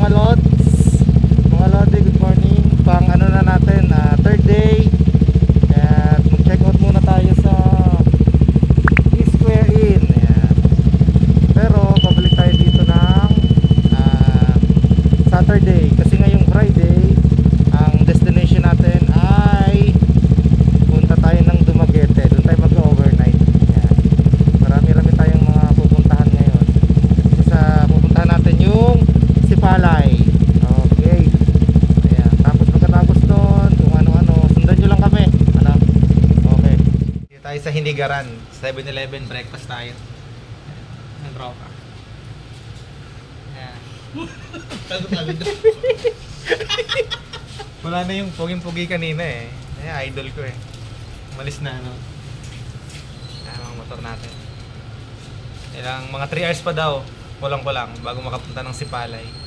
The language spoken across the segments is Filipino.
mga lods. Mga lodi, good morning. Pang ano na natin, third day. At mag-check out muna tayo sa Square Inn. Ayan. Pero pabalik tayo dito ng Saturday. Kasi ngayong Friday, ang destination natin ay punta tayo ng Dumaguete. Doon tayo mag-overnight. Ayan. Marami-rami tayong mga pupuntahan ngayon. Pupuntahan natin yung Sipalay. Okay. Ayan. Tapos pagkatapos doon, kung ano-ano, sundan nyo lang kami. Ano? Okay. Dito tayo sa Hinigaran, 7-Eleven, breakfast tayo. Ang tropa. Ayan. Wala na yung puging-pugi kanina eh. Ayan, idol ko eh. Umalis na ano. Ayan, mga motor natin. Ilang mga 3 hours pa daw. Kulang bago makapunta ng Sipalay.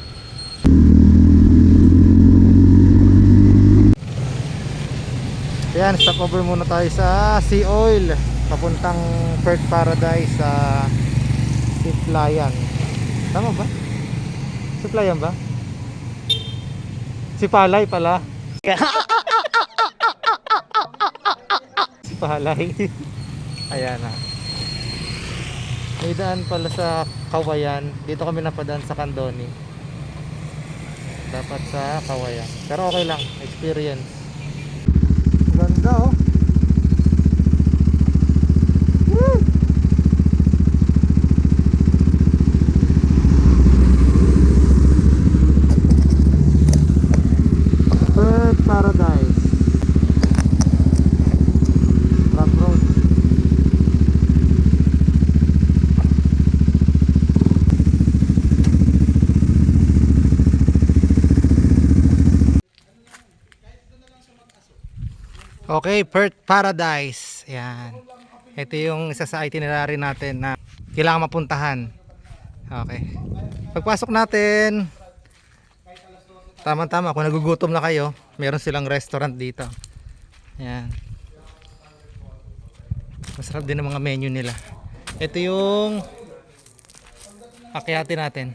Ayan, stop over muna tayo sa Sea Oil papuntang Perth Paradise sa Siplayan. Tama ba? Siplayan ba? Sipalay pala. Sipalay. Ayan na. May daan pala sa Kawayan. Dito kami napadaan sa Candoni. Dapat sa Kawayan. Pero okay lang, experience. Ganda oh. Woo! Perth Paradise. Rock Road. Okay, Perth Paradise. Ayan. Ito yung isa sa itinerary natin na kailangan mapuntahan. Okay. Pagpasok natin, tama-tama kung nagugutom na kayo, meron silang restaurant dito. Ayan. Masarap din ang mga menu nila. Ito yung akyatin natin.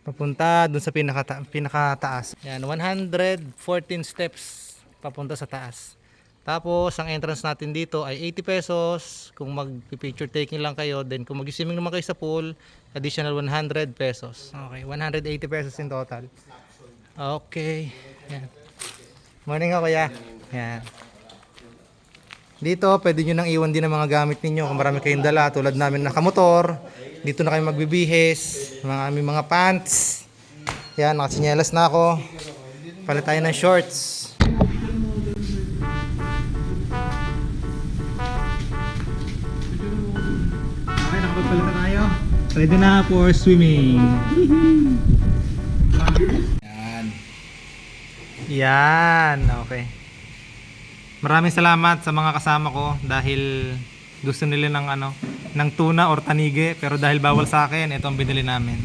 Papunta dun sa pinakataas. Ayan, 114 steps papunta sa taas. Tapos ang entrance natin dito ay 80 pesos. Kung mag-picture taking lang kayo, then kung mag-swimming naman kayo sa pool, additional 100 pesos. Okay, 180 pesos in total. Okay. Yan. Morning ako kuya. Yan. Dito pwede nyo nang iwan din ang mga gamit ninyo kung marami kayong dala tulad namin nakamotor. Dito na kayo magbibihis. Aming mga pants. Yan, nakasinyelas na ako. Palit tayo ng shorts. Okay, nakapagpalit na tayo. Ready na for swimming. Yan, okay. Maraming salamat sa mga kasama ko dahil gusto nila ng ng tuna or tanige, pero dahil bawal sa akin, ito ang binili namin.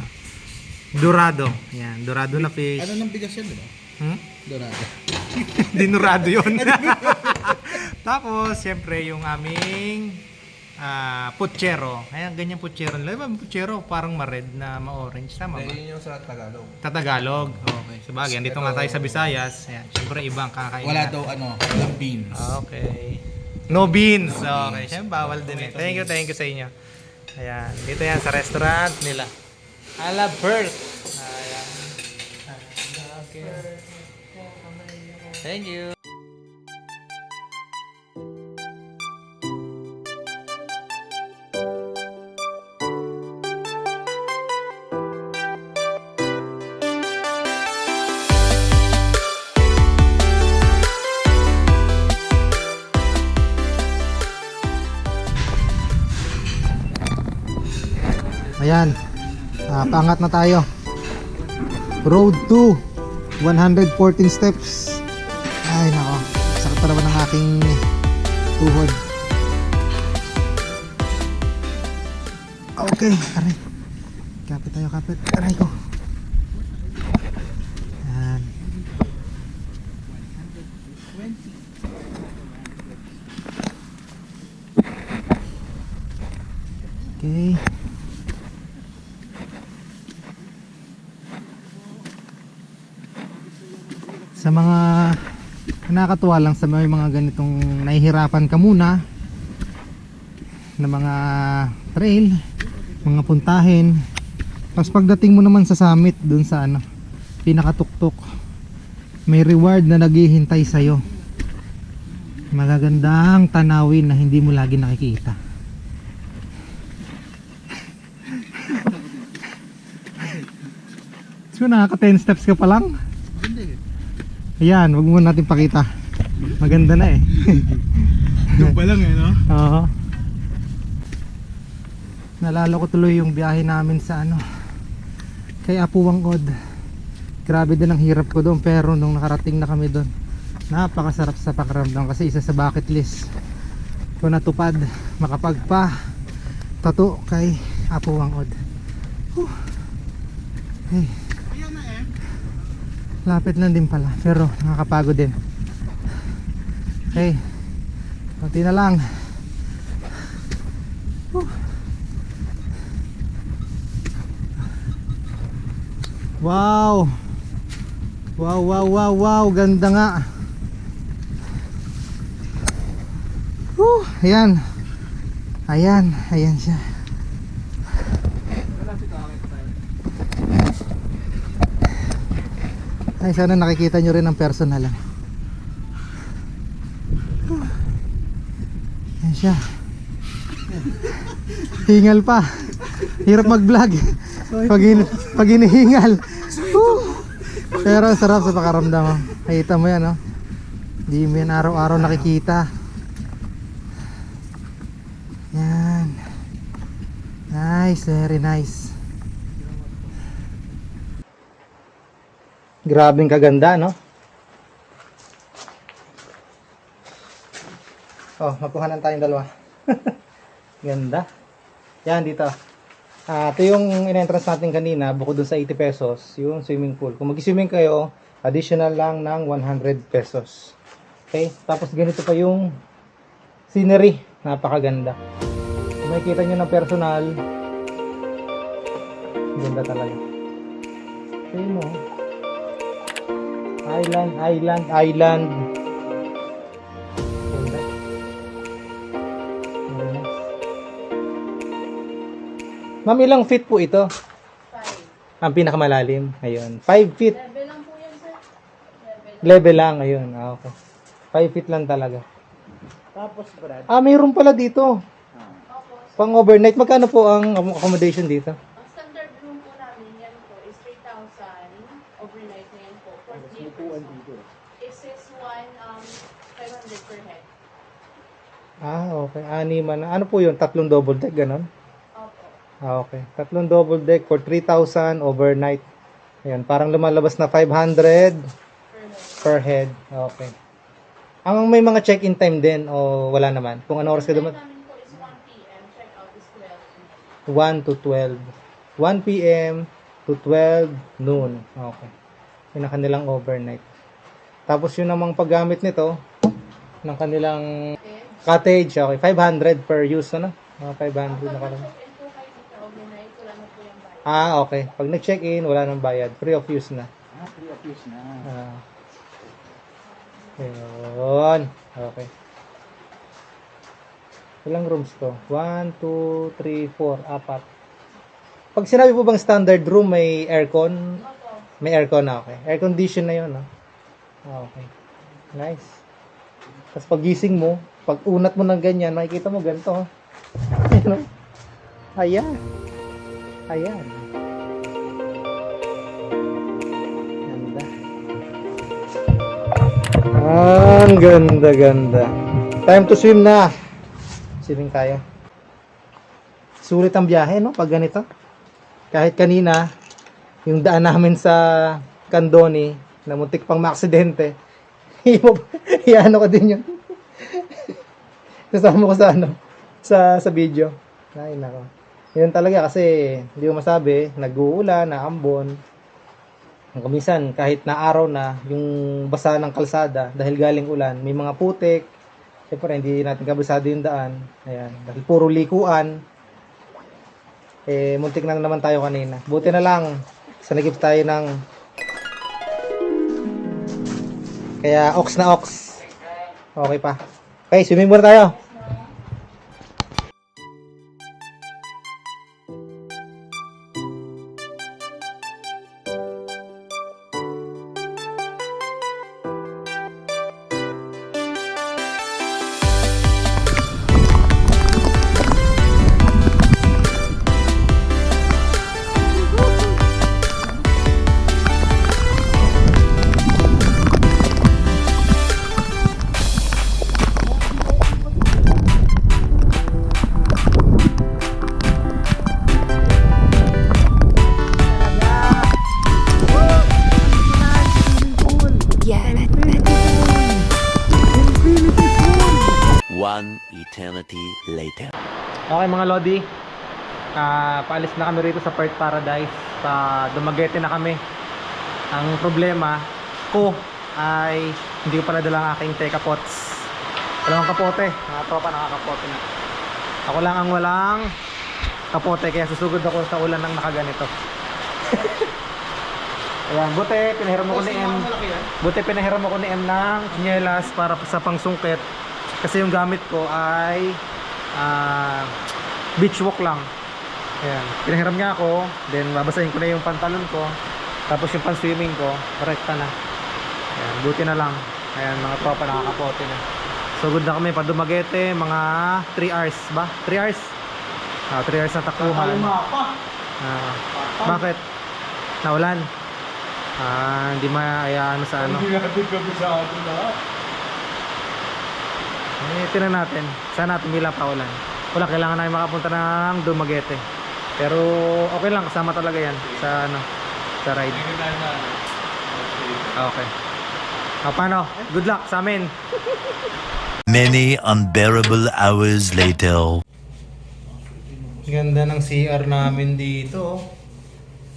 Dorado. Yan, dorado na fish. Ano nang bigas yan, di ba? Dorado. Dinurado 'yon. Tapos, siyempre yung aming putsero. Ayan, ganyan putsero nila. Diba putsero? Parang ma-red na ma-orange. Tama ba? Yun yung sa Tagalog. Tagalog. Okay. Sabagay, dito nga tayo sa Visayas. Ayan, siyempre ibang kakain. Wala daw walang beans. Okay. No beans. Okay. Siyempre bawal din eh. Thank you sa inyo. Ayan. Dito yan sa restaurant nila. I love Perth. Ayan. Okay. Thank you. Ayan, paangat na tayo. Road 2, 114 steps. Ay nako, sakit pa naman ng aking tuhod. Okay, aray. Kapit tayo, kapit. Aray ko. Ayan. Okay. Sa mga nakakatuwa lang sa may mga ganitong nahihirapan ka muna na mga trail, mga puntahin. Tapos pagdating mo naman sa summit, dun sa ano, pinakatuktok, may reward na naghihintay sa'yo. Magagandang tanawin na hindi mo lagi nakikita. So nakaka 10 steps ka pa lang. Ayan, wag muna natin pakita. Maganda na eh. Doon pa lang eh, no? Oo. Nalala ko tuloy yung biyahe namin sa ano, kay Apu Wangod. Grabe din ang hirap ko doon, pero nung nakarating na kami doon, napakasarap sa pakiramdam kasi isa sa bucket list ko natupad, makapagpa tattoo kay Apu Wangod. Hey. Lapit lang din pala, pero nakakapagod din. Okay, konti na lang. Wow! Wow, wow, wow, wow! Ganda nga! Ayan! Ayan, ayan siya. Ay, sana nakikita nyo rin ang personal. Ayan siya. Hingal pa. Hirap mag-vlog pag hinihingal. Pero sarap sa pakaramdam. Nakita mo yan, no? Di mo yan araw-araw nakikita. Yan. Nice, very nice. Grabing kaganda, no? Oh, mapuhanan tayong dalawa. Ganda. Yan, dito. Ito yung in-entrance natin kanina, bukod dun sa 80 pesos, yung swimming pool. Kung mag-swimming kayo, additional lang ng 100 pesos. Okay? Tapos ganito pa yung scenery. Napakaganda. Kung makikita nyo ng personal, ganda talaga. Okay mo. Island, island, island. Ganda. Very nice. Ma'am, ilang feet po ito? 5. Ang pinakamalalim. Ayun. 5 feet. Level lang po yan, sir. Level lang. Ayun. Okay. 5 feet lang talaga. Tapos, Brad. Mayroon pala dito. Opo. Pang overnight. Magkano po ang accommodation dito? Ang standard room po namin, yan po, is 3,000. Overnight na yan po. For 3 person. This is 500 per head. Okay. Animan. Ano po yun? Tatlong double deck, ganon? Opo. Okay. Tatlong double deck for 3,000 overnight. Ayan. Parang lumalabas na 500 per head. Okay. Ang may mga check-in time din o wala naman? Kung ano oras ka dumat? Namin po is 1 p.m. Check out is 1 12. to 12. 1 p.m. to 12 noon. Okay. Yun ang kanilang overnight. Tapos yun namang paggamit nito ng kanilang cottage. Okay. 500 per use. Ano? 500 na kalang. Check-in po kayo dito overnight. Wala na po yung bayad. Okay. Pag nag-check-in, wala nang bayad. Free of use na. Free of use na. Ayun. Okay. Ilang rooms to? 1, 2, 3, 4, 4. Pag sinabi po bang standard room, may aircon? Opo. May aircon na, okay. Air condition na yun, no? Okay. Nice. Tapos pag gising mo, pag unat mo ng ganyan, makikita mo ganito, oh. Ayan, oh. Ayan. Ayan. Ganda. Ang ganda, ganda. Time to swim na. Swimming tayo. Sulit ang biyahe, no? Pag ganito. Kahit kanina, yung daan namin sa Candoni, na muntik pang maaksidente, iano ko din yun. Kasama ko sa ano, sa video. Ay, nako. Yun talaga kasi, hindi mo masabi, nag-uulan, naambon. Hanggang minsan, kahit na araw na, yung basa ng kalsada, dahil galing ulan, may mga putik. Siyempre, hindi natin kabisado yung daan. Ayan, dahil puro likuan. Muntik na naman tayo kanina. Buti na lang, sanagip tayo ng Kaya ox na ox. Okay pa. Okay, swimming muna tayo. One eternity later. Okay mga Lodi, paalis na kami rito sa Perth Paradise. Dumaguete na kami. Ang problema ko ay hindi ko pala dala ang aking teka pots. Walang kapote, mga tropa nakakapote na. Ako lang ang walang kapote, kaya susugod ako sa ulan ng nakaganito. Ayan, buti pinahiram ako ni M. Buti pinahiram ako ni M ng tsinelas para sa pangsungkit. Kasi yung gamit ko ay beach walk lang. Ayan, pinahiram niya ako. Then babasahin ko na yung pantalon ko. Tapos yung pan-swimming ko, rekta na. Ayan, buti na lang. Ayan, mga tropa nakakapote na. So good na kami pa Dumaguete, mga 3 hours ba? 3 hours? 3 hours na takbuhan. Bakit? Naulan? Hindi maayaan sa ano. Hindi natin kami sa atin lahat. Tinan natin. Sana tumila pa ulan. Wala, kailangan namin makapunta ng Dumaguete. Pero okay lang, kasama talaga yan sa ano, sa ride. Okay. Paano? Good luck sa amin. Many unbearable hours later. Ganda ng CR namin dito.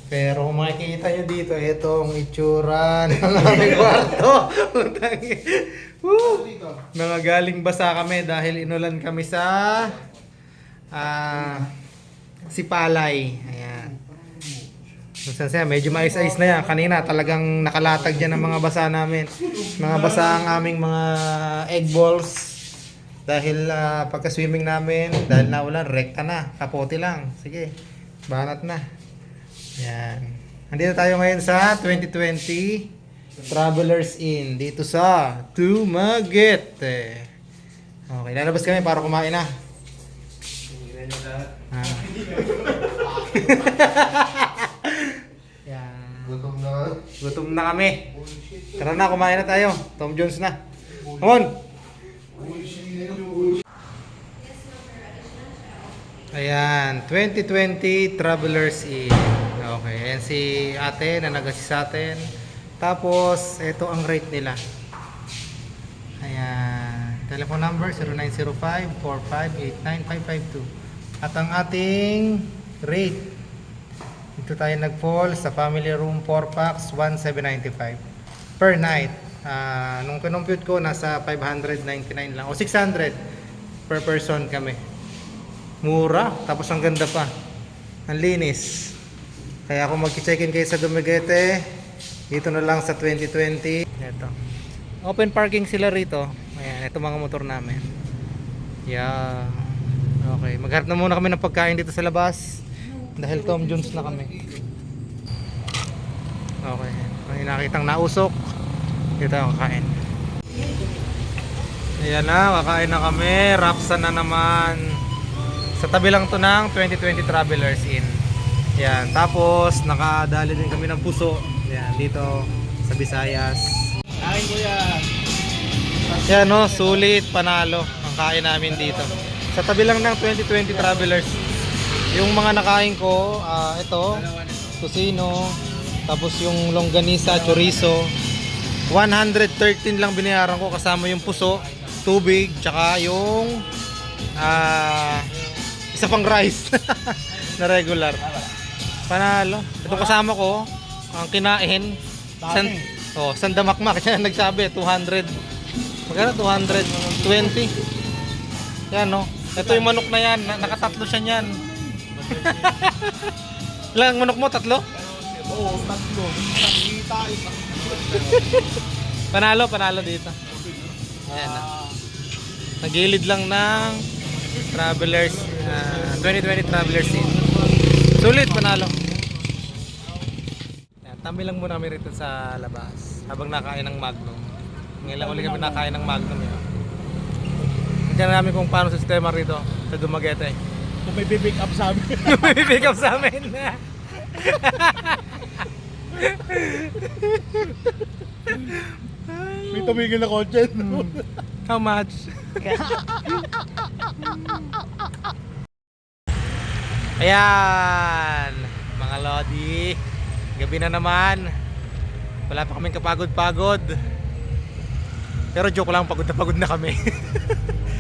Pero kung makikita nyo dito, itong itsura ng aming kwarto. Mga galing basa kami dahil inulan kami sa Sipalay. Ayan. Medyo mais-ais na yan. Kanina talagang nakalatag dyan ang mga basa namin. Mga basa ang aming mga egg balls. Dahil pagka-swimming namin, dahil naulan, rekta na. Kapote lang. Sige, banat na. Yan. Andito tayo ngayon sa 2020 Travelers Inn dito sa Dumaguete. Okay, lalabas kami para kumain na. Yan. Gutom na kami. Tara na, kumain na tayo. Tom Jones na. Come on. Ayan, 2020 Travelers Inn. Okay, ayan si ate na nag-assist sa atin. Tapos, ito ang rate nila. Ayan, telephone number 0905-4589552. At ang ating rate, dito tayo nag-fall sa family room 4 packs, 1,795 per night. Nung kinompute ko, nasa 599 lang o 600 per person kami. Mura, tapos ang ganda pa. Ang linis. Kaya kung mag-check-in kayo sa Dumaguete, dito na lang sa 2020. Ito. Open parking sila rito. Ayan, ito mga motor namin. Yeah. Okay, maghanap na muna kami ng pagkain dito sa labas. Dahil Tom Jones na kami. Okay, may nakitang nausok. Dito tayo kakain. Ayan na, kakain na kami. Rapsa na naman. Sa tabi lang to ng 2020 Travelers Inn. Yan, tapos nakadali din kami ng puso. Yan, dito sa Visayas. Kain ko yan. Yan no, sulit, panalo ang kain namin dito. Sa tabi lang ng 2020 Travelers. Yung mga nakain ko, ito, tusino, tapos yung longganisa, chorizo. 113 lang binayaran ko kasama yung puso, tubig, tsaka yung isa pang rice na regular. Panalo. Ito kasama ko, ang kinain, sandamakmak. Kaya nagsabi, 200. Magkano? 220. Yan no. Ito yung manok na yan. Nakatatlo siya niyan. Ilang manok mo? Tatlo? Oo, tatlo. Isang kita, isang Panalo dito. Ayan na. Nagilid lang ng Travelers 2020 Travelers in. Sulit, panalo. Ayan, tambi lang muna kami rito sa labas habang nakain ng Magnum. Ngayon lang ulit kami nakain ng Magnum yun. Tignan namin kung paano sistema rito sa Dumaguete. Kung may pick up sa amin. May pick up sa amin. May tumigil na kotse. How much? Ayan, mga Lodi. Gabi na naman. Wala pa kaming kapagod-pagod. Pero joke lang, pagod na kami.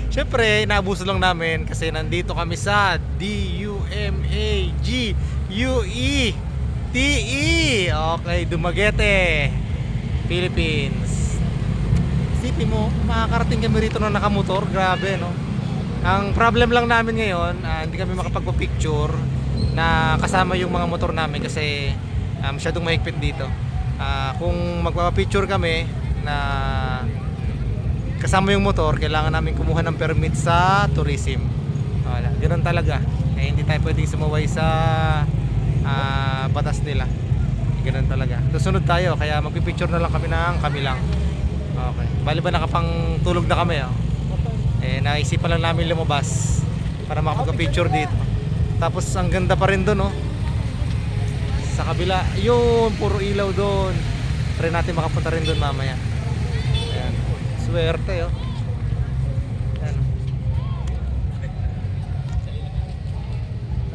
Siyempre, inaabuso lang namin kasi nandito kami sa DUMAGUETE. Okay, Dumaguete, Philippines. Isipin mo, makakarating kami rito na nakamotor. Grabe, no? Ang problem lang namin ngayon, hindi kami makapagpa-picture na kasama yung mga motor namin kasi masyadong mahigpit dito. Kung magpapa-picture kami na kasama yung motor, kailangan namin kumuha ng permit sa tourism. Wala, ganoon talaga. Hindi tayo pwedeng sumaway sa batas nila. Ganoon talaga. Susunod tayo, kaya magpipicture na lang kami ng kami lang. Okay. Bali ba nakapang tulog na kami, oh? Naisipan lang namin lumabas para makapag-picture dito. Tapos ang ganda pa rin doon, oh. Sa kabila, yun, puro ilaw doon. Try natin makapunta rin doon mamaya. Ayan. Swerte, oh. Ayan.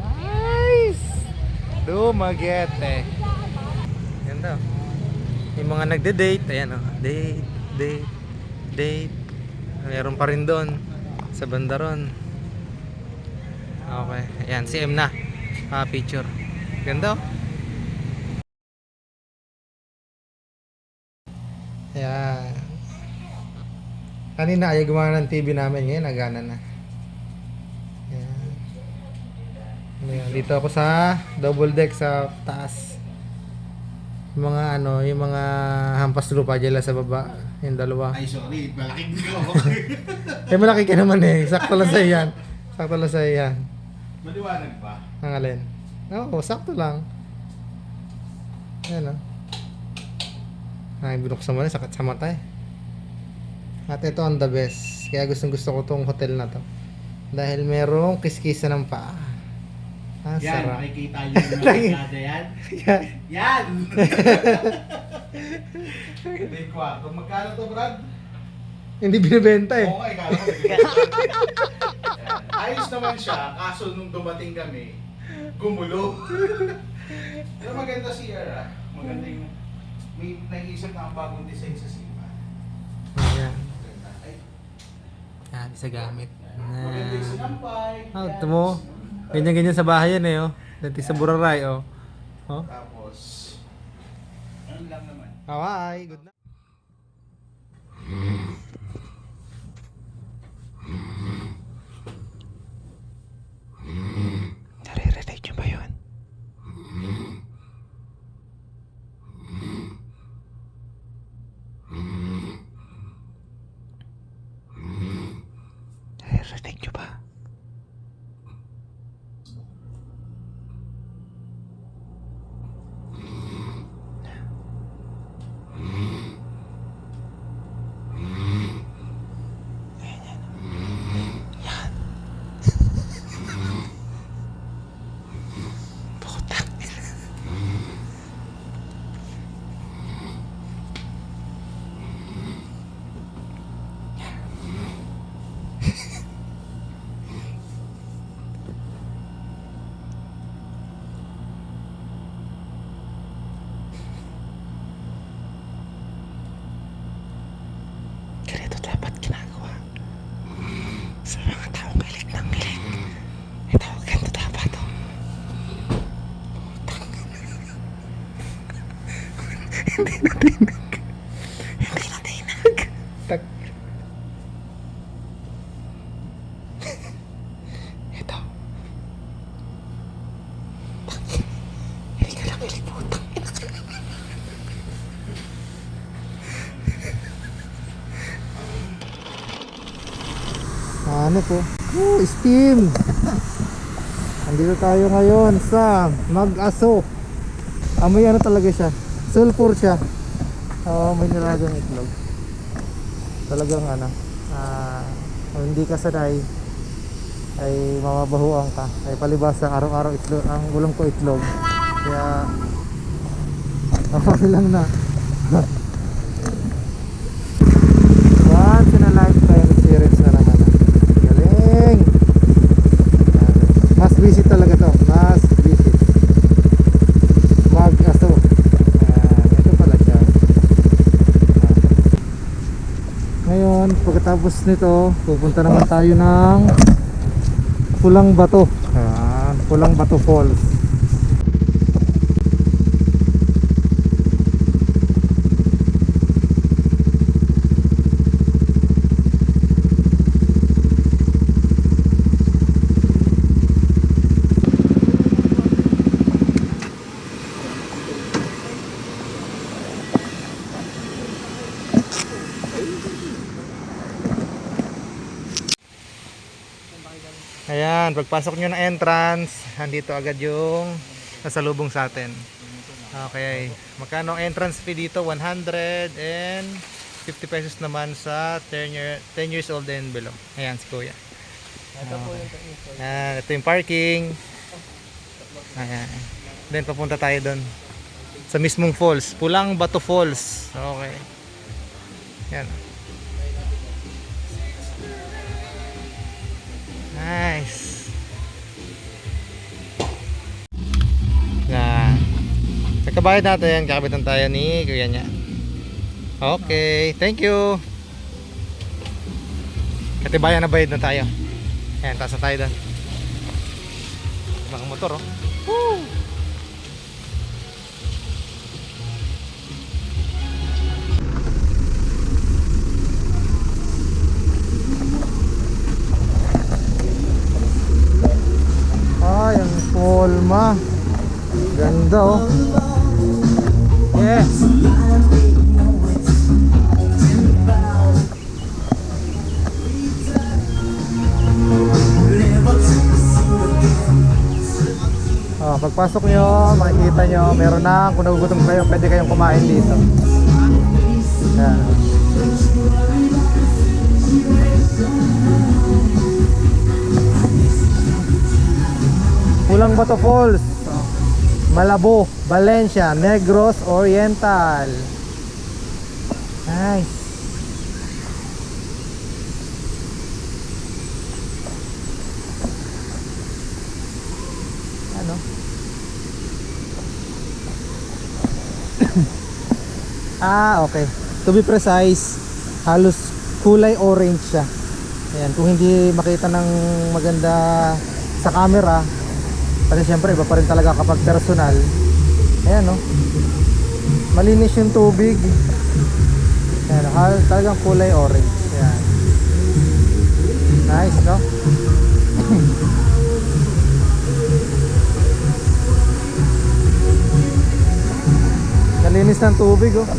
Nice! Dumaguete. Ganda, oh. Yung mga nagde-date, ayan, oh. Date. Meron pa rin doon sa banda ron. Okay, ayan, si M na. Picture. Ganda, oh. Ayan. Kanina ayaw gumawa ng TV namin, ngayon nagana na. Ayan. Ayan. Dito ako sa double deck sa taas. Yung mga yung mga hampas lupa dyan sa baba. Yung dalawa. Ay, sorry. Malaking ko. Malaki ka naman eh. Sakto lang sa iyan. Sakto lang sa iyan. Maliwanag ba? Ang alin? Oo, sakto lang. Ayan, oh. Ay, binuksan mo na, sakit sa mata eh. At ito ang the best. Kaya gusto ko tong hotel na to. Dahil merong kiskisa ng paa. Ah, Yan, sarap. makikita nyo yung nakikada yan. Yan! Hindi ko kung magkano to, Brad? Hindi binibenta eh. Oo nga, ikala ko. Yan. Ayos naman siya, kaso nung dumating kami, gumulo. Pero maganda CR, ah. Maganda yung, may naisip na ang bagong design sa Sipa. Ayan. Ay, Yan, isa gamit. maganda yung sinampay. Ito mo. Ganyan-ganyan sa bahay yan eh, oh. Dati sa Buraray, oh. Oh. Tapos, ano lang naman. Bye. Good night. Naririnig niyo ba yun? Naririnig niyo ba? Ganito dapat ginagawa sa mga taong galit ng galit. Ito, ganito dapat, oh. Hindi na tinag. Tak. Ito. Hindi ka lang iliputang. Dami po. Steam! Andito tayo ngayon sa Mag-aso. Amoy ano talaga siya. Sulfur siya. May nilagang itlog. Talagang ano, kung hindi ka sanay ay mamabahuan ka. Ay palibasa araw-araw itlog, ang ulam ko itlog. Kaya okay lang na. Once in a lifetime experience na naman. Galing! Mas visit talaga to. Mas visit. Mag-aso. Ito pala siya. Ngayon, pagkatapos nito, pupunta naman tayo ng Pulang Bato. Pulang Bato Falls. Ayan, pagpasok nyo ng entrance, andito agad yung nasalubong sa atin. Okay, magkano ang entrance fee dito? 150 pesos naman sa 10 years old and below. Ayan, si Kuya. Ayan, ito yung parking. Ayan. Then papunta tayo doon sa mismong falls, Pulang Bato Falls. Okay. Ayan. Nice. Yan. Pagkabayad natin, kakabitan tayo ni kuya niya. Okay, thank you. Katibayan na bayad na tayo. Ayan, taas na tayo doon. Mga motor, oh. Woo! Ay, ang forma. Ganda, oh. Yes. Pagpasok nyo, makikita nyo, meron na, kung nagugutom kayo, pwede kayong kumain dito. Yan. Pulang Bato Falls, Malabo, Valencia, Negros Oriental. Nice. Ano? Okay. To be precise, halos kulay orange siya. Ayan, kung hindi makita ng maganda sa camera, kasi syempre iba pa rin talaga kapag personal. Ayan, no? Malinis yung tubig. Ayan, talagang kulay orange. Ayan. Nice, no? Malinis ng tubig, oh.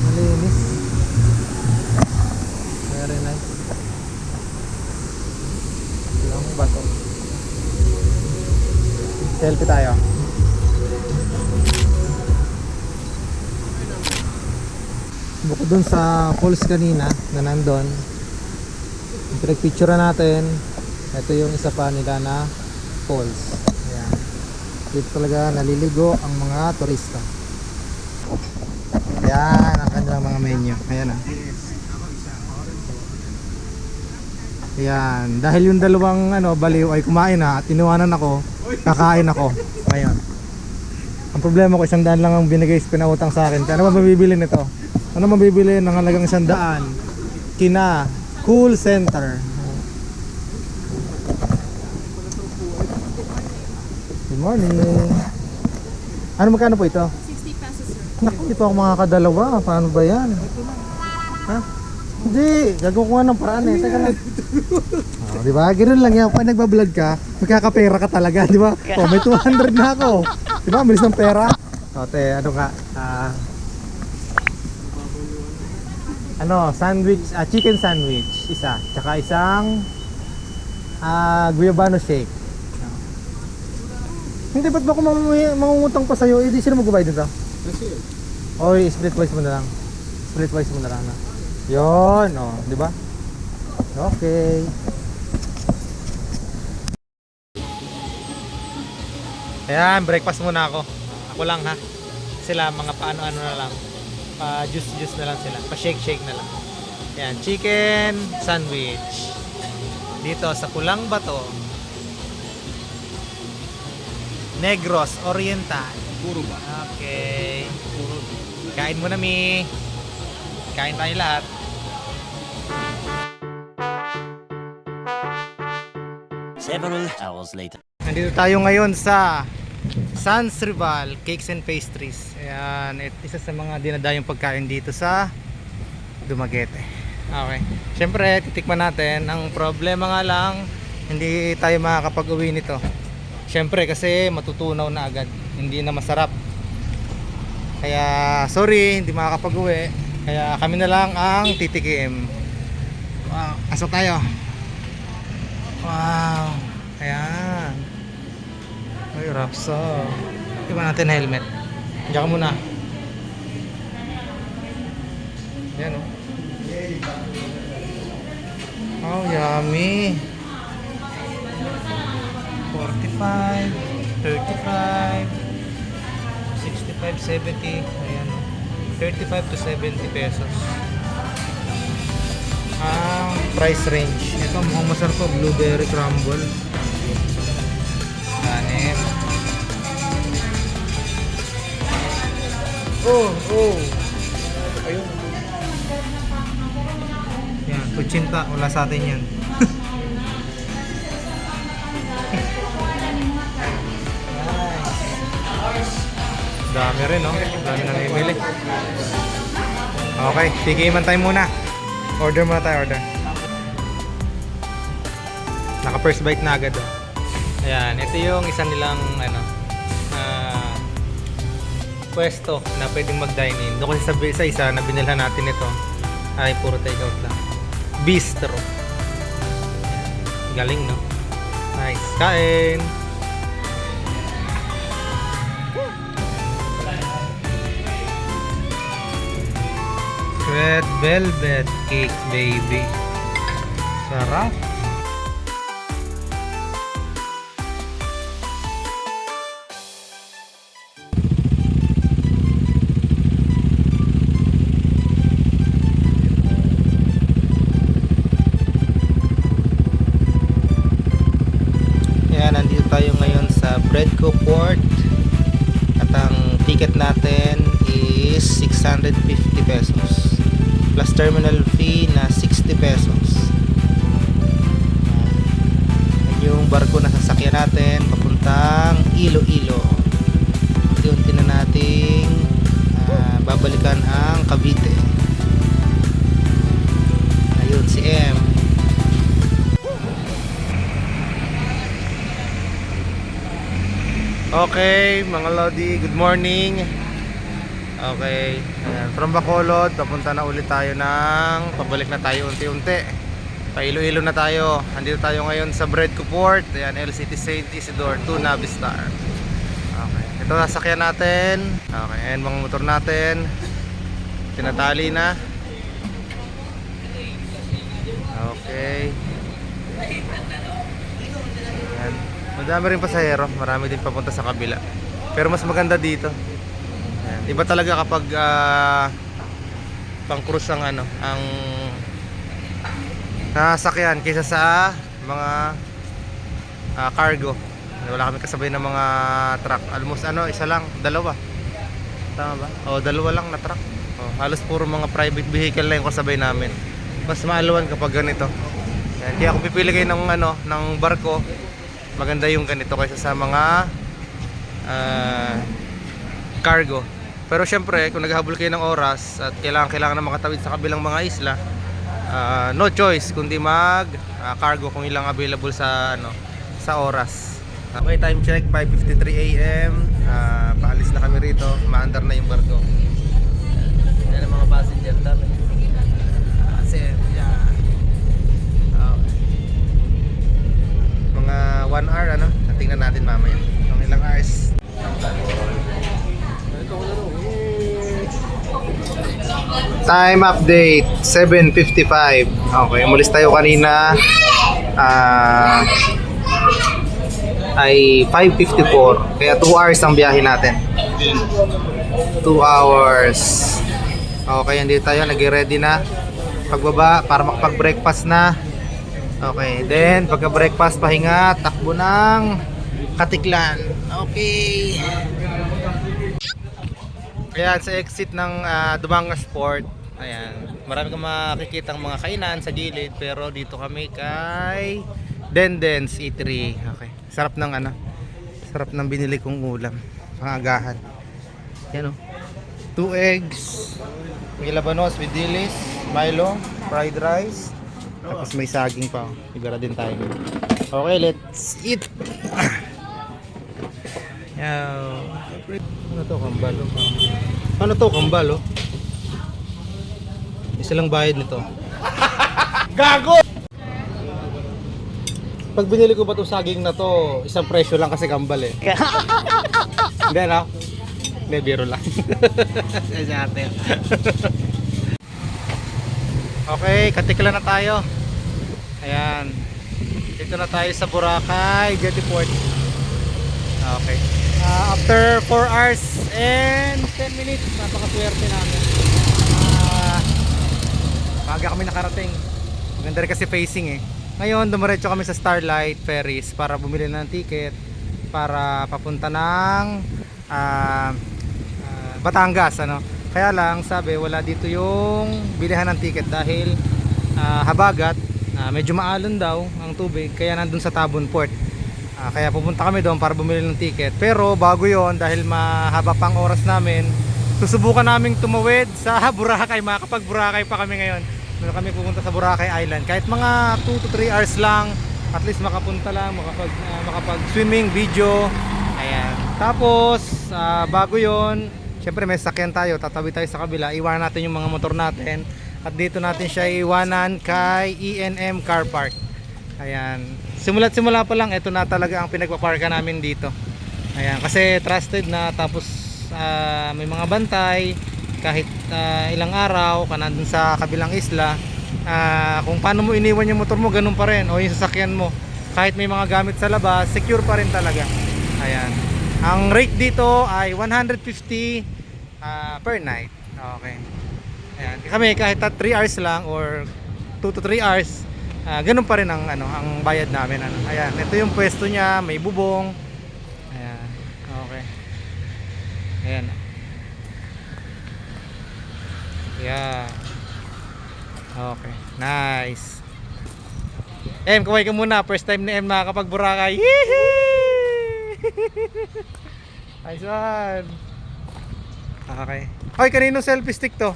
Malinis. Very nice. Pulang Bato. Selfie tayo. Bukod dun sa falls kanina na nandun, pinag-picture natin. Ito yung isa pa nila na falls. Ayan. Dito talaga naliligo ang mga turista. Ayan ang kanilang mga menu. Ayan, ah. Ayan. Dahil yung dalawang baliw ay kumain na at iniwanan ako, kakain ako ngayon. Ang problema ko, 100 lang ang binigay, pinautang sa akin. Kaya ano mabibili nito? Ano mabibili ng halagang 100? Kina Cool Center. Good morning. Ano magkano po ito? 60 pesos, sir. Naku, ito ako makakadalawa. Paano ba yan? Ha? Hindi, gagawin ko nga ng paraan eh. Teka lang. Di ba? Ganoon lang yan. Pag nagbablog ka, magkakapera ka talaga, di ba? Oh, may 200 na ako. Di ba? Bilis ng pera. O, te, ano ka? sandwich, chicken sandwich, isa. Tsaka isang guyabano shake. Hindi, ba't ba ako mangungutang pa sa'yo? Hindi sila magbabayad nito? Kasi Oy, split wise mo na lang. Split wise mo na lang. No? Yun, di ba? Okay. Ayan, breakfast muna ako. Ako lang ha. Sila mga paano-ano na lang. Pa-juice na lang sila. Pa-shake na lang. Ayan, chicken sandwich. Dito sa Kulang Bato. Negros Oriental. puro ba? Okay. Kain muna, Mi. Kain tayo lahat. Several hours later. Nandito tayo ngayon sa Sans Rival Cakes and Pastries. Ayan, isa sa mga dinadayong pagkain dito sa Dumaguete. Okay. Siyempre, titikman natin. Ang problema nga lang, hindi tayo makakapag-uwi nito. Siyempre, kasi matutunaw na agad. Hindi na masarap. Kaya, sorry, hindi makakapag-uwi. Kaya kami na lang ang titikim. Wow, asok tayo. Wow. Ayan. Ay, rapsa. Iba natin helmet. Diyan ka muna. Ayan, oh. Oh, yummy. 45, 35, 65, 70. Ayan. 35 to 70 pesos. Price range. Ito mukhang masarap po. Blueberry crumble. Kanin. Oh. Ayun. Yan. Kutsinta. Wala sa atin yan. Dami rin, no? Dami namimili. Okay, tigiman tayo muna. Order muna tayo, order. Naka first bite na agad, oh. Ayan, ito yung isa nilang pwesto na pwedeng mag-dine in. Doon kasi sa isa na binilhan natin ito ay puro take out lang. Bistro. Galing, no? Nice. Kain! Red velvet cake, baby. Sarap. Ayan, nandito tayo ngayon sa Breadco Port. At ang ticket natin is 650 pesos. Plus terminal fee na 60 pesos. Yan yung barko na sasakyan natin papuntang Iloilo. Unti-unti na nating babalikan ang Cavite. Ayun si M. Okay mga Lodi, good morning. Okay, ayan, from Bacolod, papunta na ulit tayo pabalik na tayo unti-unti. Pa-Iloilo na tayo. Andito tayo ngayon sa Breadco Port. Ayan, LCT St. Isidore to Navistar. Okay, ito sasakyan natin. Okay, ayan mga motor natin. Tinatali na. Okay. Ayan. Madami rin pasahero. Marami din papunta sa kabila. Pero mas maganda dito. Iba talaga kapag pang-cruise ang ang nasakyan kaysa sa mga cargo. Wala kami kasabay ng mga truck. Almost isa lang, dalawa. Tama ba? Dalawa lang na truck. Halos puro mga private vehicle lang yung kasabay namin. Mas maaluan kapag ganito. Yan. Kaya kung pipili kayo ng barko, maganda yung ganito kaysa sa mga cargo. Pero syempre, kung naghahabol kayo ng oras at kailangan na makatawid sa kabilang mga isla, no choice kundi cargo kung ilang available sa oras. Okay, time check 5:53 AM. Paalis na kami rito. Maandar na yung barko. Yan ang mga passenger dami. natin mamaya. Yung ilang hours. Time update 7:55. Okay, umalis tayo kanina ay 5:54. Kaya 2 hours ang biyahe natin. 2 hours. Okay, hindi tayo nag-ready na. Pagbaba para makapag-breakfast na. Okay, then pagka-breakfast pahinga, takbo ng Katiklan. Okay. Ayan, sa exit ng Dumangas Port. Ayan, marami kang makikitang mga kainan sa gilid, pero dito kami kay Denden's Eatery. Okay. Sarap ng sarap ng binili kong ulam, pangagahan. Yan oh. 2 eggs, may labanos with dilis, Milo, fried rice, tapos may saging pa. Ibara din tayo. Okay, let's eat. Ano to, kambal? Ano to, kambal? Isa lang bayad nito. Gago! Pag binili ko ba itong saging na to, isang presyo lang kasi kambal eh. Hindi no? Hindi, biro lang. Okay, Katiklan na tayo. Ayan. Dito na tayo sa Boracay, Jetty Port. Okay. After 4 hours and 10 minutes, napakaswerte namin. Maaga kami nakarating. Maganda rin kasi facing eh. Ngayon, dumiretso kami sa Starlight Ferries para bumili ng ticket para papunta ng Batangas, ano. Kaya lang, sabi, wala dito yung bilihan ng ticket dahil habagat, medyo maalon daw ang tubig, kaya nandun sa Tabon Port. Kaya pupunta kami doon para bumili ng ticket. Pero bago yon, dahil mahaba pang oras namin, susubukan naming tumawid sa Boracay. Makakapag-Boracay pa kami ngayon. Doon kami pupunta sa Boracay Island. Kahit mga 2 to 3 hours lang, at least makapunta lang, makapag-swimming, video. Ayan. Tapos, bago yon, syempre may sakyan tayo, tatawid tayo sa kabila, iwanan natin yung mga motor natin. At dito natin siya iwanan kay E&M Car Park. Ayan. Simula pa lang, ito na talaga ang pinagpaparka namin dito. Ayan, kasi trusted na, tapos may mga bantay kahit ilang araw ka nandun sa kabilang isla. Kung paano mo iniwan yung motor mo, ganun pa rin, o yung sasakyan mo. Kahit may mga gamit sa labas, secure pa rin talaga. Ayan. Ang rate dito ay 150 per night. Okay. Ayan. Kami kahit 3 hours lang or 2 to 3 hours, ganun pa rin ang ang bayad namin. Ayan, ito yung pwesto niya, may bubong. Ayan. Okay. Ayan. Yeah. Okay. Nice. Kaway ka muna. First time ni nakakapag-Boracay. Nice one. Okay. Hoy, kaninong selfie stick to?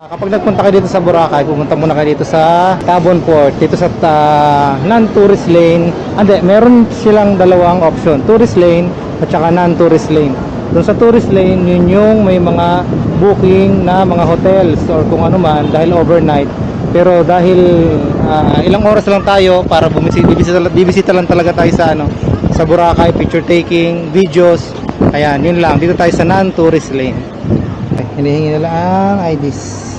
Kapag nagpunta kayo dito sa Boracay, pumunta muna kayo dito sa Tabon Port, dito sa non-tourist lane. Hindi, meron silang dalawang option, tourist lane at saka non-tourist lane. Doon sa tourist lane, yun yung may mga booking na mga hotels or kung ano man dahil overnight. Pero dahil ilang oras lang tayo para bibisita lang talaga tayo sa sa Boracay, picture taking, videos. Ayan, yun lang. Dito tayo sa non-tourist lane. Okay, hinihingi nila ang IDs.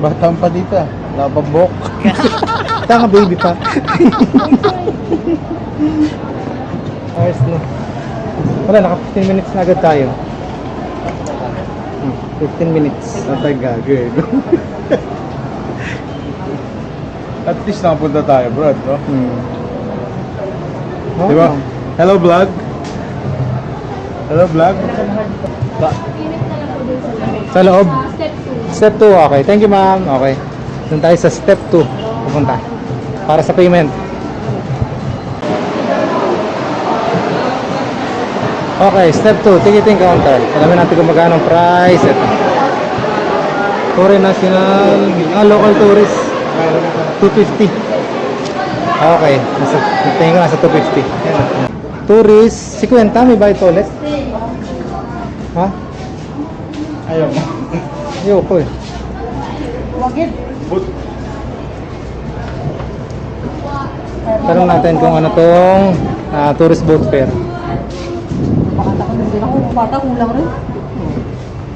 Batang pa dito ah. Nababok. Tanga baby pa. Ayos na. Wala, naka 15 minutes na agad tayo. 15 minutes. Natay gagawin. At least nakapunta tayo, bro. No? Oh, Diba? Hello, vlog. Hello, vlog. Init na lang po dun sa loob. Step 2. Step 2, okay. Thank you, ma'am. Okay. Doon tayo sa step 2. Pupunta. Para sa payment. Okay, step 2. Ticketing counter. Alamin natin kung magkano ang price. Ito. Foreign national. Local tourist. 250. Okay. Tingin ko nasa 250. Yan. Tourist. 50. May bayad toilet? Ha? Ayaw mo. Ayoko eh. But, Tanong natin kung ano tong tourist boat fare. Baka din ako, bata kulang rin.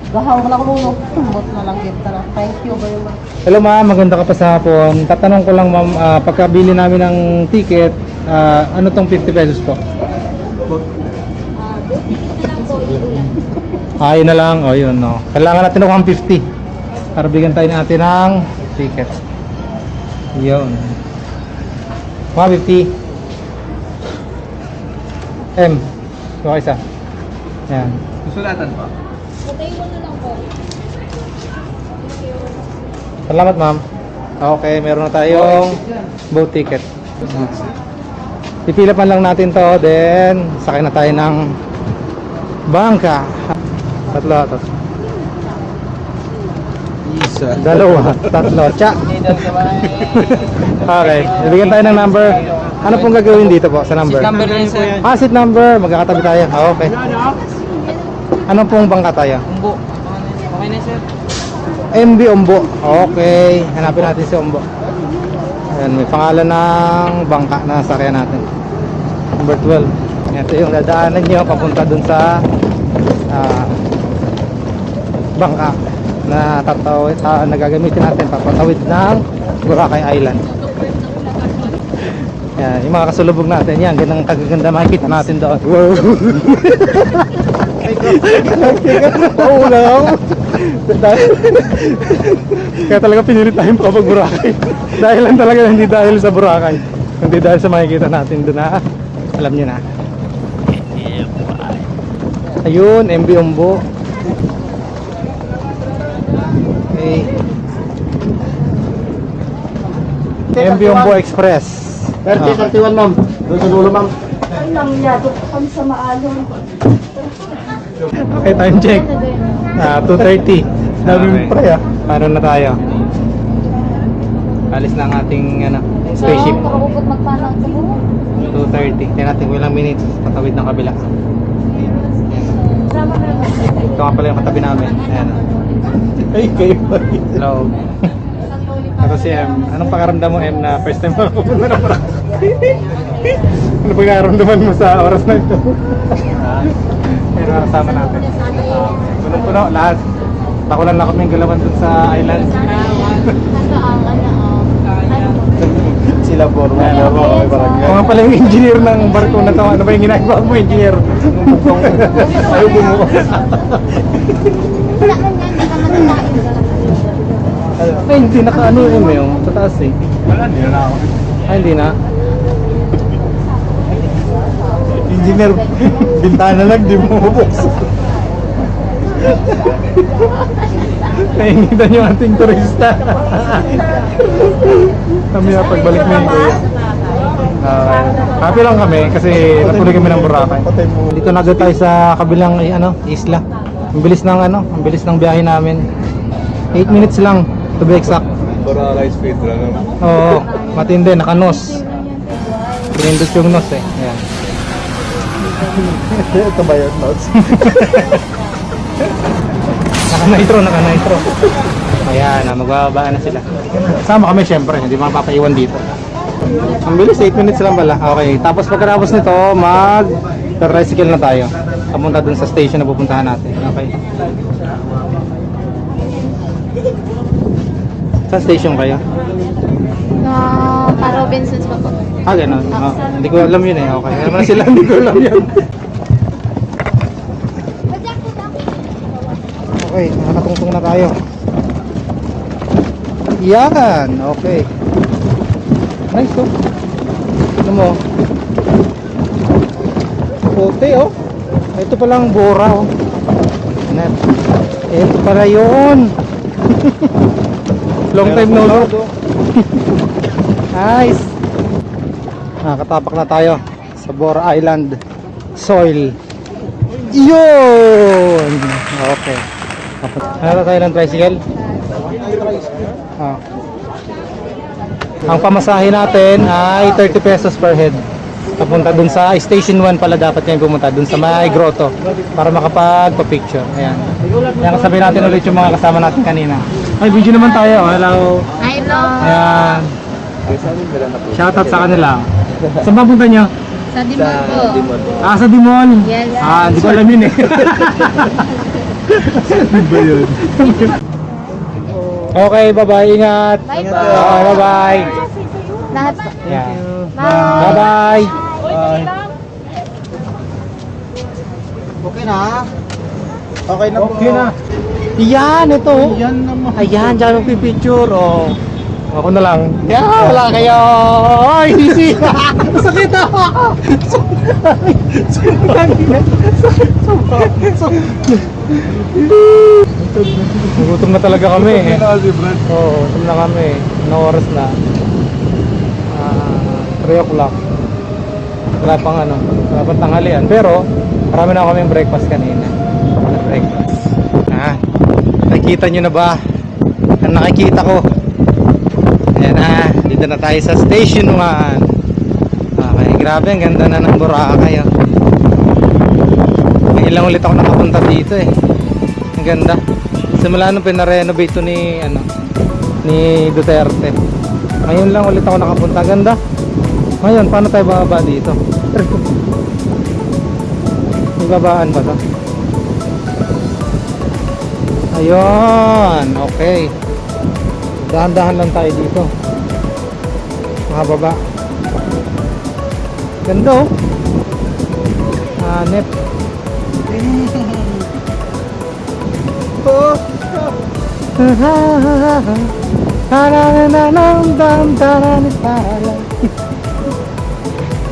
Gahawak na ako nung tumbot na lang kita na. Thank you very much. Hello ma'am, maganda ka pa sa hapon. Tatanong ko lang ma'am, pagkabili namin ng ticket, ano tong 50 pesos po? Yun na lang. O yun, no. Kailangan natin ng 150 para bigyan tayo natin ng ticket. Yun. 150. M. Ito isa. Yan. Susulatan pa. Patay mo na lang po. Salamat ma'am. Okay, meron na tayong boat ticket. Pipila pa lang natin to, then sakay na tayo ng bangka. Tatlo. Isa. Dalawa, tatlo. Tsa. Okay, bibigyan tayo ng number. Ano pong gagawin dito po sa number? Number na yun, sir. Seat number. Magkakatabi tayo. Okay. Ano pong bangka tayo? Umbo. Okay na, sir. MB Umbo. Okay. Hanapin natin si Umbo. Ayan, may pangalan ng bangka na sakyan natin. Number 12. Ito yung dadaanan nyo papunta dun sa bangka na nagagamitin natin papatawid ng Boracay Island. Yan, yung mga kasulubog natin, yan, ganang kagaganda makikita natin doon. Wow! Paulang ako. Kaya talaga pinilit tayong kapag Boracay. Dahil lang talaga, hindi dahil sa Boracay. Hindi dahil sa makikita natin doon na, alam nyo na. Ayun, MB Umbo. Okay. MB Umbo Express. 31 ma'am. Doon sa dulo ma'am. Ay, nangyado kami sa maalon. Okay, time check. 2:30. Daming pre Paano na tayo? Alis na ang ating spaceship. Pakabukot magpanang siguro. 2:30. Tingnan natin kung ilang minutes patawid ng kabila. Sama na lang. Ito nga pala yung katabi namin. Ayan. Ay, kayo ba? Hello. Ako si M. Anong pakaramdam mo, M, na first time mo pupunta na Boracay? Ano pagkaramdaman mo sa oras na ito? Pero kasama natin. Punong-puno, lahat. Takulan na kami yung galawan dun sa island. Sila po. Kung nga pala yung engineer ng barko na to, ano ba yung ginagawa mo, engineer? Ayaw bumuko. Wala man yan, baka matalain. Ay, hindi naka-ano yung sa taas eh. Wala, hindi na ako. Ay, hindi na. Engineer, bintana lang, di mo mabuksan. Naingitan yung ating turista. Kami na pagbalik na yun, kuya. Happy lang kami kasi natuloy kami ng Boracay. Dito na agad tayo sa kabilang isla. Ang bilis ng biyahe namin. 8 minutes lang to be exact. Boracay speed run. Oo, matindi, naka-nos. Pinindot yung nos eh. Ayan. Ito ba yun, notes? Naka-nitro. Ayan, magbababa na sila. Sama kami syempre, hindi mapapaiwan dito. Ang bilis, 8 minutes lang pala. Okay, tapos pagkatapos nito, mag-tricycle na tayo. Papunta dun sa station na pupuntahan natin. Okay. Sa station kayo? Pa Robinsons pa po. Ganun. Hindi ko alam yun eh. Okay. Alam na sila, hindi ko alam yun. Okay, nakatungtong na tayo. Yan! Okay. Nice oh. Ano mo? Puti oh. Ito palang Bora oh. Net. Ito pala yun. Long time no look. Nice. Nakatapak na tayo sa Bora Island soil. Yun! Okay. Ano tayo ng tricycle? Ang pamasahe natin ay 30 pesos per head. Papunta dun sa station 1 pala dapat kayo pumunta dun sa may grotto para makapagpa-picture. Ayan. Ayan, kasabihin natin ulit yung mga kasama natin kanina. Ay, video naman tayo. Hello. Hello. Ayan. Shoutout sa kanila. Saan ba punta nyo? Sa Dimon po. Sa Dimon? Yes. Hindi ko alam yun eh. Ba yun? Okay, bye-bye. Ingat. Bye-bye. Bye-bye. Lahat po. Yeah. Bye. Bye-bye. Okay na. Okay na po. Okay na. Yan, ito. Yan naman. Ayan, dyan ang pipicture. Oh. Ako na lang. Yeah, wala kayo. Ay, sisi. Sakit ako. Gutom na talaga kami. Oo, gutom na kami. Anong oras na? 3 o'clock. Wala pang tanghalian. Pero, marami na kaming breakfast kanina. Breakfast. Nakikita nyo na ba? Ang nakikita ko. Ayan na, dito na tayo sa Station 1. Okay, grabe, ang ganda na ng Boracay. Ilang ulit ako nakapunta dito eh. Ang ganda. Simula nung pinarenovate to ni Duterte. Ngayon lang ulit ako nakapunta. Ganda. Ngayon, paano tayo bababa dito? May babaan ba to? Ayun, okay. Dahan-dahan lang tayo dito. Makababa. Ganda oh. Hanep.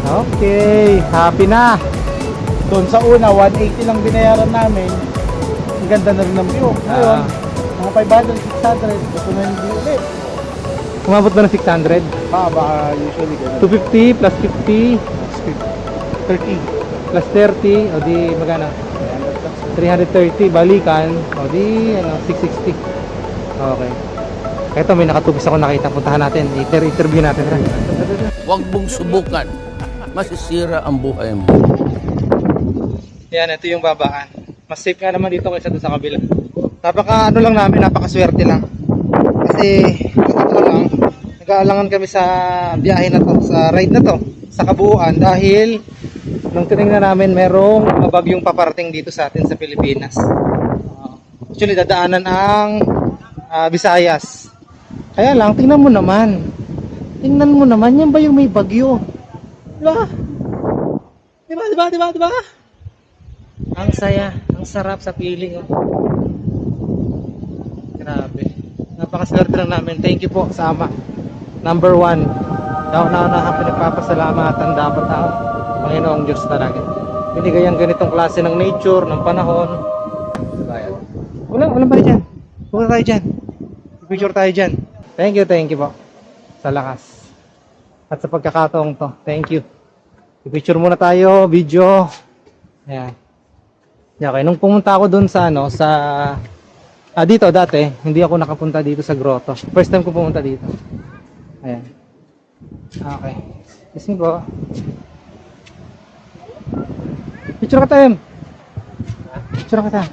Okay, happy na. Doon sa una, 180 lang binayaran namin. Ang ganda na rin ng view. Ngayon, mga 500, 600. Gusto na yung view ulit. Umabot ba ng 600? Baka usually ganun. 250 plus 50 30. plus 30, o di magana? 330 balikan, o di 660. Okay. Ito may nakatubis ako nakita, puntahan natin, interview natin. Huwag mong subukan. Masisira ang buhay mo. Yan, ito yung babaan. Mas safe nga naman dito kaysa doon sa kabila. Lang namin, napakaswerte lang. Kasi, ito lang, nag-aalangan kami sa biyahe na to, sa ride na to, sa kabuuan. Dahil, nung tinignan namin, merong bagyong paparating dito sa atin sa Pilipinas. Actually, dadaanan ang Visayas. Kaya lang, tingnan mo naman. Yan ba yung may bagyo? Diba? Diba? Ang saya, ang sarap sa feeling. Oh. Grabe. Napakaswerte lang namin. Thank you po sa Ama. Number 1. Daw-na pinagpapasalamatan dapat ang Panginoong Diyos talaga. Binigay ang ganitong klase ng nature, ng panahon. Walang ba dyan? Huwag tayo dyan. Picture tayo dyan. Thank you po. Sa lakas. At sa pagkakataong to. Thank you. I-picture muna tayo, video. Ayan. Okay, nung pumunta ako dun sa dito dati, hindi ako nakapunta dito sa grotto. First time ko pumunta dito. Ayan. Okay. Kasi po. Picture ka tayo. Picture ka tayo.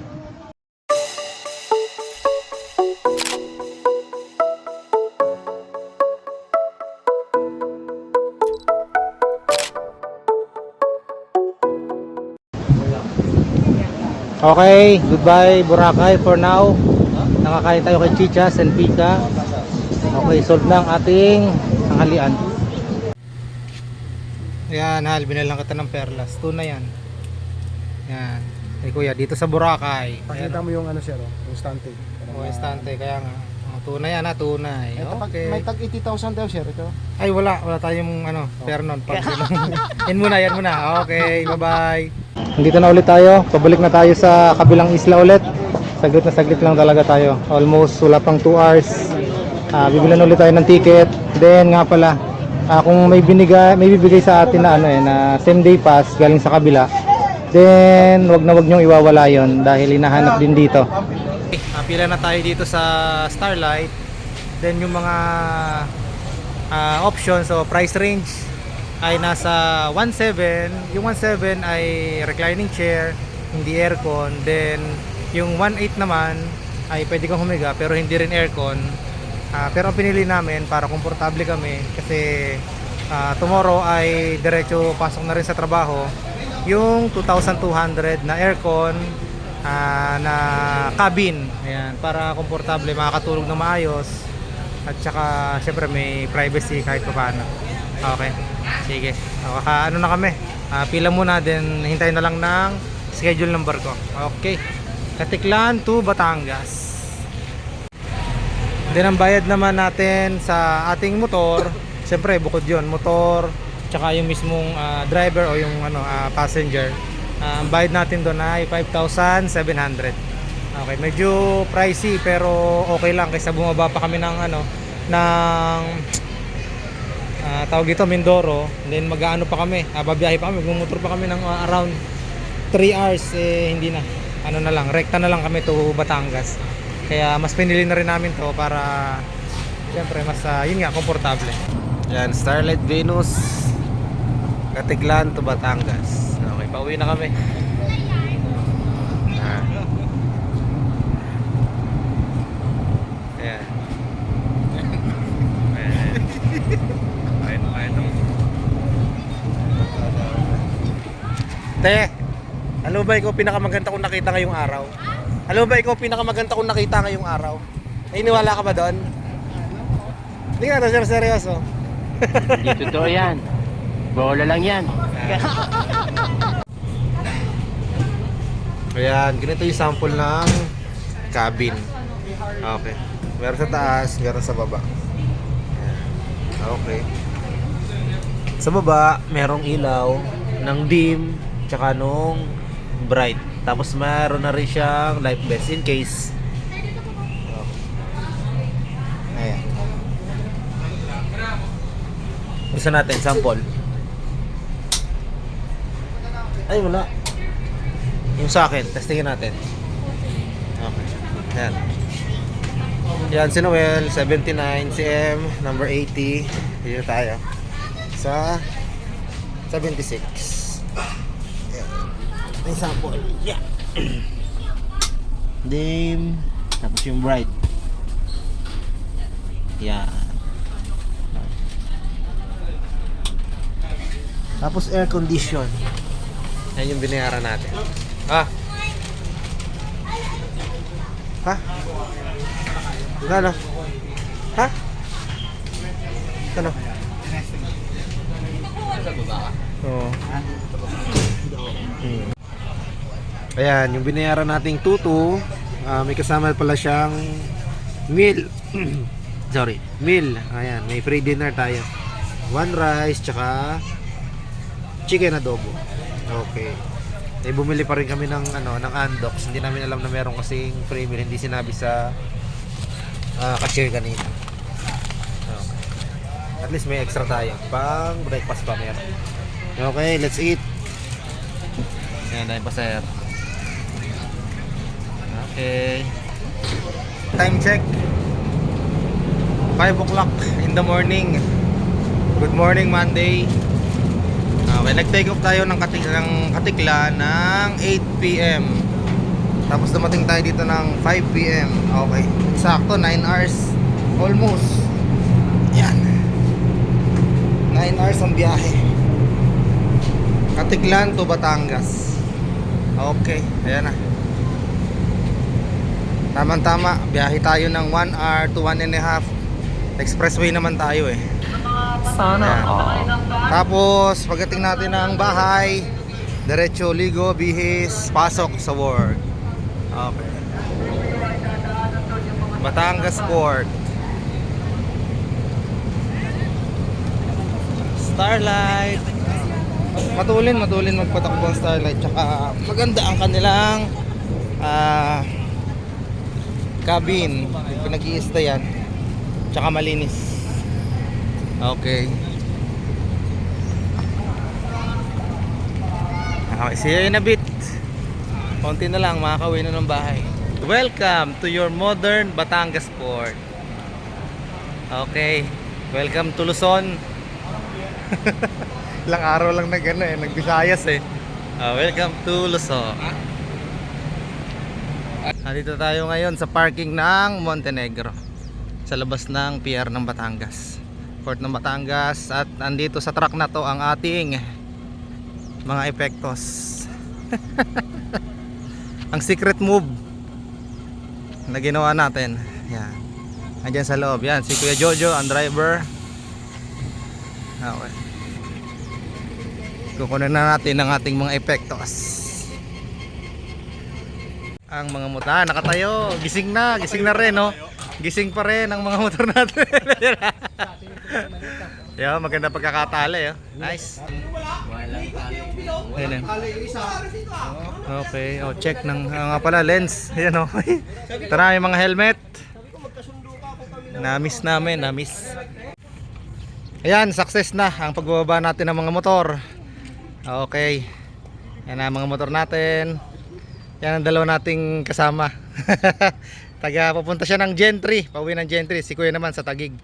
Okay, goodbye Boracay for now. Nakakain tayo kay Chichas and Pika. Okay, solve na ang ating tanghalian. Ayan, Hal, binalang kita ng perlas. Tunay yan. Yan. Hey kuya, dito sa Boracay. Pakita mo yung sir, yung stante. Oh, estante, kaya nga. Tunay yan ha, tunay. Okay. May tag 80,000 daw sir ito. Ay, wala tayong fair nun. Yan muna. Okay, bye-bye. Nandito na ulit tayo. Pabalik na tayo sa kabilang isla ulit. Saglit lang talaga tayo. Almost wala pang 2 hours. Bibilan ulit tayo ng ticket. Then nga pala, kung may bibigay sa atin na same day pass galing sa kabila, then wag niyong iwawala yon dahil hinahanap din dito. Pila na tayo dito sa Starlight. Then yung mga options o price range ay nasa 1.7. Yung 1.7 ay reclining chair, hindi aircon. Then yung 1.8 naman ay pwede kang humiga pero hindi rin aircon. Pero ang pinili namin para komportable kami kasi tomorrow ay diretso pasok na rin sa trabaho, yung 2,200 na aircon na cabin. Ayan, para komportable, makakatulog na maayos. At saka syempre may privacy kahit paano. Okay. Sige. Ano na kami? Pila muna din, hintayin na lang ng schedule ng barko. Okay. Katiklan to Batangas. Then ang bayad naman natin sa ating motor, syempre bukod 'yon, motor, tsaka yung mismong driver o yung passenger. Ang bayad natin doon ay 5,700. Okay, medyo pricey pero okay lang kaysa bumaba pa kami ng tawag dito Mindoro, then mag-aano pa kami, babiyahe pa kami, magmumotor pa kami ng around 3 hours, hindi na, na lang, rekta na lang kami to Batangas. Kaya mas pinili na rin namin to para siyempre mas yun nga, komportable. Yan, Starlight Venus, Katiglan to Batangas. Okay, pauwi na kami. Ayan. Te, alam mo ba ikaw pinakamaganda kong nakita ngayong araw? Alam mo ba ikaw pinakamaganda kong nakita ngayong araw? Ay, niwala ka ba doon? Hindi nga, seryoso. Hindi totoo yan. Bola lang yan. Ayan, ganito yung sample ng cabin. Okay. Meron sa taas, meron sa baba. Ayan. Okay. Sa baba, merong ilaw ng dim, tsaka nung bright. Tapos meron na rin siyang life vest in case. Ayan. Gusto natin, sample. Ay, wala. Yung sa akin, testingin natin. Okay. Ayan. Yan, si Noel, 79 cm, number 80. Dito tayo. Sa 76. Ayan. Yung sample. Yeah. Dim. Tapos yung bright. Yan. Tapos air condition. Yan yung binayaran natin. Ha? Gano? Ha? Gano? Oo. Ayan, yung binayaran nating tutu, may kasama pala siyang meal. Sorry, meal. Ayan, may free dinner tayo. 1 rice, tsaka chicken adobo. Okay. Eh, bumili pa rin kami ng ng Andox. Hindi namin alam na meron kasing free meal. Hindi sinabi sa cashier kanina. Okay. At least may extra tayo. Pang breakfast pa meron. Okay, let's eat. Ayan, dahil pa sir. Okay. Time check. 5 o'clock in the morning. Good morning, Monday. Okay, nag-take off tayo ng Katiklan ng 8 PM. Tapos dumating tayo dito ng 5 PM. Okay, sakto 9 hours almost. Yan, 9 hours ang biyahe, Katiklan to Batangas. Okay, ayan na. Tama-tama, biyahe tayo ng 1 hour to 1.5. Expressway naman tayo eh. Sana. Tapos pagdating natin ng bahay, diretso ligo, bihis, pasok sa work. Okay. Batangas Port. Starlight. Matulin magpatakbo ang Starlight. Tsaka maganda ang kanilang cabin. Pinag-i-stayan. Tsaka malinis. Okay. Okay, see you in a bit. Konti na lang, makakauwi na ng bahay. Welcome to your modern Batangas Port. Okay. Welcome to Luzon. Ilang araw lang nag-Visayas eh. Welcome to Luzon. Nandito tayo ngayon sa parking ng Montenegro. sa labas ng PR ng Batangas, Port ng Batangas. At andito sa truck na to ang ating mga epektos. Ang secret move na ginawa natin. Yan. Andyan sa loob. Yan, si Kuya Jojo, ang driver. Okay. Kukunin na natin ang ating mga epektos. Ang mga muta, nakatayo. Gising na rin, no? Gising pa rin ang mga motor natin. Yo, maganda pagkakatali, oh. Nice. Ayan, okay, oh, check ng nga pala lens. Ayan, oh. Tara, yung mga helmet. Na-miss namin, na-miss. Ayan, success na ang pagbababa natin ng mga motor. Okay. Yan ang mga motor natin. Yan ang dalawa nating kasama. Papunta siya ng Gentry, pauwi ng Gentry. Si Kuya naman sa Taguig.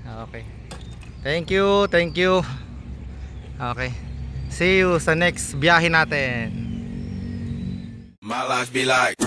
Okay. Thank you. Okay. See you sa next biyahe natin. My life be like